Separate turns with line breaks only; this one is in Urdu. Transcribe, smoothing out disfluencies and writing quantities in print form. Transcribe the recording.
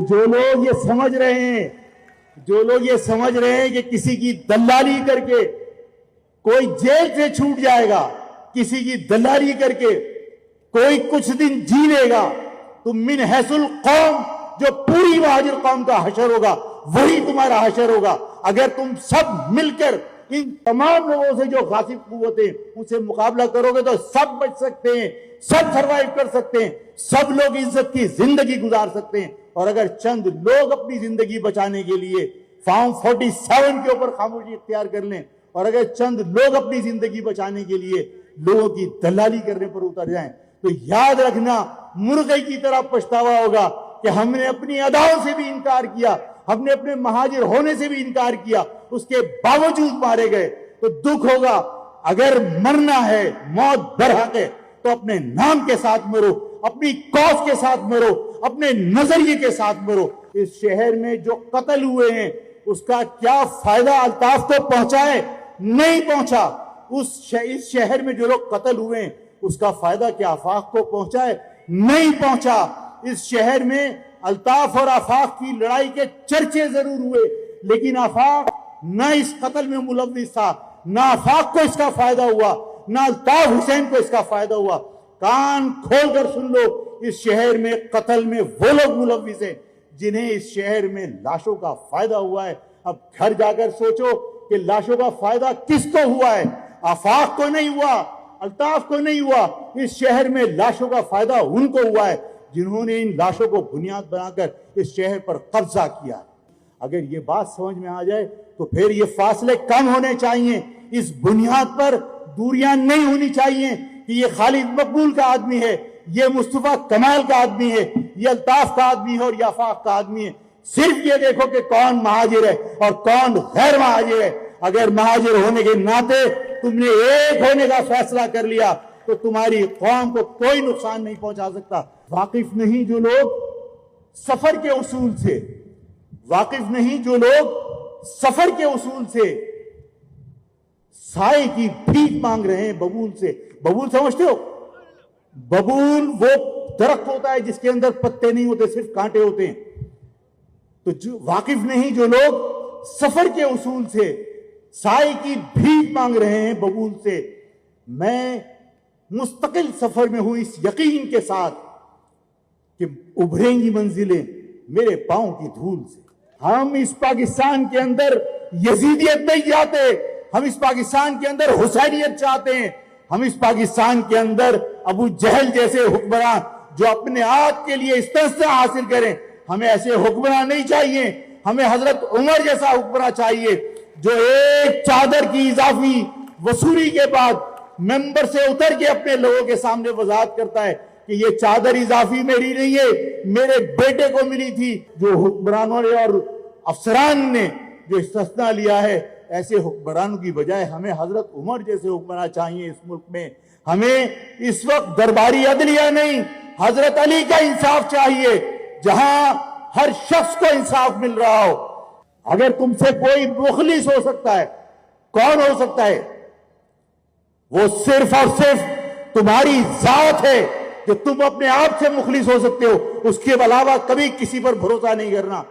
جو لوگ یہ سمجھ رہے ہیں کہ کسی کی دلالی کر کے کوئی جیل سے چھوٹ جائے گا، کسی کی دلالی کر کے کوئی کچھ دن جی لے گا، تو من حیث القوم جو پوری مہاجر قوم کا حشر ہوگا وہی تمہارا حشر ہوگا۔ اگر تم سب مل کر ان تمام لوگوں سے جو غاصب قوتیں ان سے مقابلہ کرو گے تو سب بچ سکتے ہیں، سب سروائیو کر سکتے ہیں، سب لوگ عزت کی زندگی گزار سکتے ہیں۔ اور اگر چند لوگ اپنی زندگی بچانے کے لیے فارم 47 کے اوپر خاموشی اختیار کر لیں، اور اگر چند لوگ اپنی زندگی بچانے کے لیے لوگوں کی دلالی کرنے پر اتر جائیں تو یاد رکھنا مرغے کی طرح پچھتاوا ہوگا کہ ہم نے اپنی اداؤں سے بھی انکار کیا، ہم نے اپنے مہاجر ہونے سے بھی انکار کیا، اس کے باوجود مارے گئے تو دکھ ہوگا۔ اگر مرنا ہے، موت برحق ہے، تو اپنے نام کے ساتھ مرو، اپنی کاز کے ساتھ مرو، اپنے نظریے کے ساتھ مرو۔ اس شہر میں جو قتل ہوئے ہیں اس کا کیا فائدہ الطاف کو پہنچا ہے؟ نہیں پہنچا۔ اس شہر میں جو لوگ قتل ہوئے ہیں اس کا فائدہ کیا آفاق کو پہنچا ہے؟ نہیں پہنچا۔ اس شہر میں الطاف اور آفاق کی لڑائی کے چرچے ضرور ہوئے، لیکن آفاق نہ اس قتل میں ملوث تھا، نہ آفاق کو اس کا فائدہ ہوا، نہ الطاف حسین کو اس کا فائدہ ہوا۔ کان کھول کر سن لو، اس شہر میں قتل میں وہ لوگ ملوث ہیں جنہیں اس شہر میں لاشوں کا فائدہ ہوا ہے۔ اب گھر جا کر سوچو کہ لاشوں کا فائدہ کس کو ہوا ہے؟ آفاق کو نہیں ہوا، الطاف کو نہیں ہوا، اس شہر میں لاشوں کا فائدہ ان کو ہوا ہے جنہوں نے ان لاشوں کو بنیاد بنا کر اس شہر پر قبضہ کیا۔ اگر یہ بات سمجھ میں آ جائے تو پھر یہ فاصلے کم ہونے چاہیے، اس بنیاد پر دوریاں نہیں ہونی چاہیے کہ یہ خالد مقبول کا آدمی ہے، یہ مصطفیٰ کمال کا آدمی ہے، یہ الطاف کا آدمی ہے اور یہ آفاق کا آدمی ہے۔ صرف یہ دیکھو کہ کون مہاجر ہے اور کون غیر مہاجر ہے۔ اگر مہاجر ہونے کے ناطے تم نے ایک ہونے کا فیصلہ کر لیا تو تمہاری قوم کو کوئی نقصان نہیں پہنچا سکتا۔ واقف نہیں جو لوگ سفر کے اصول سے، واقف نہیں جو لوگ سفر کے اصول سے سائے کی بھیک مانگ رہے ہیں ببول سے۔ ببول سمجھتے ہو؟ ببول وہ درخت ہوتا ہے جس کے اندر پتے نہیں ہوتے، صرف کانٹے ہوتے ہیں۔ تو جو واقف نہیں جو لوگ سفر کے اصول سے سائے کی بھیک مانگ رہے ہیں ببول سے، میں مستقل سفر میں ہوں اس یقین کے ساتھ کہ ابھریں گی منزلیں میرے پاؤں کی دھول سے۔ ہم اس پاکستان کے اندر یزیدیت نہیں چاہتے، ہم اس پاکستان کے اندر حسینیت چاہتے ہیں، ہم اس پاکستان کے اندر ابو جہل جیسے حکمران جو اپنے آپ کے لیے استحصال حاصل کریں، ہمیں ایسے حکمران نہیں چاہیے۔ ہمیں حضرت عمر جیسا حکمران چاہیے جو ایک چادر کی اضافی وصولی کے بعد ممبر سے اتر کے اپنے لوگوں کے سامنے وضاحت کرتا ہے کہ یہ چادر اضافی میری نہیں ہے، میرے بیٹے کو ملی تھی۔ جو حکمرانوں نے اور افسران نے جو استثناء لیا ہے، ایسے حکمرانوں کی بجائے ہمیں حضرت عمر جیسے حکمران چاہیے اس ملک میں۔ ہمیں اس وقت درباری عدلیہ نہیں، حضرت علی کا انصاف چاہیے جہاں ہر شخص کو انصاف مل رہا ہو۔ اگر تم سے کوئی مخلص ہو سکتا ہے، کون ہو سکتا ہے؟ وہ صرف اور صرف تمہاری ذات ہے جو تم اپنے آپ سے مخلص ہو سکتے ہو، اس کے علاوہ کبھی کسی پر بھروسہ نہیں کرنا۔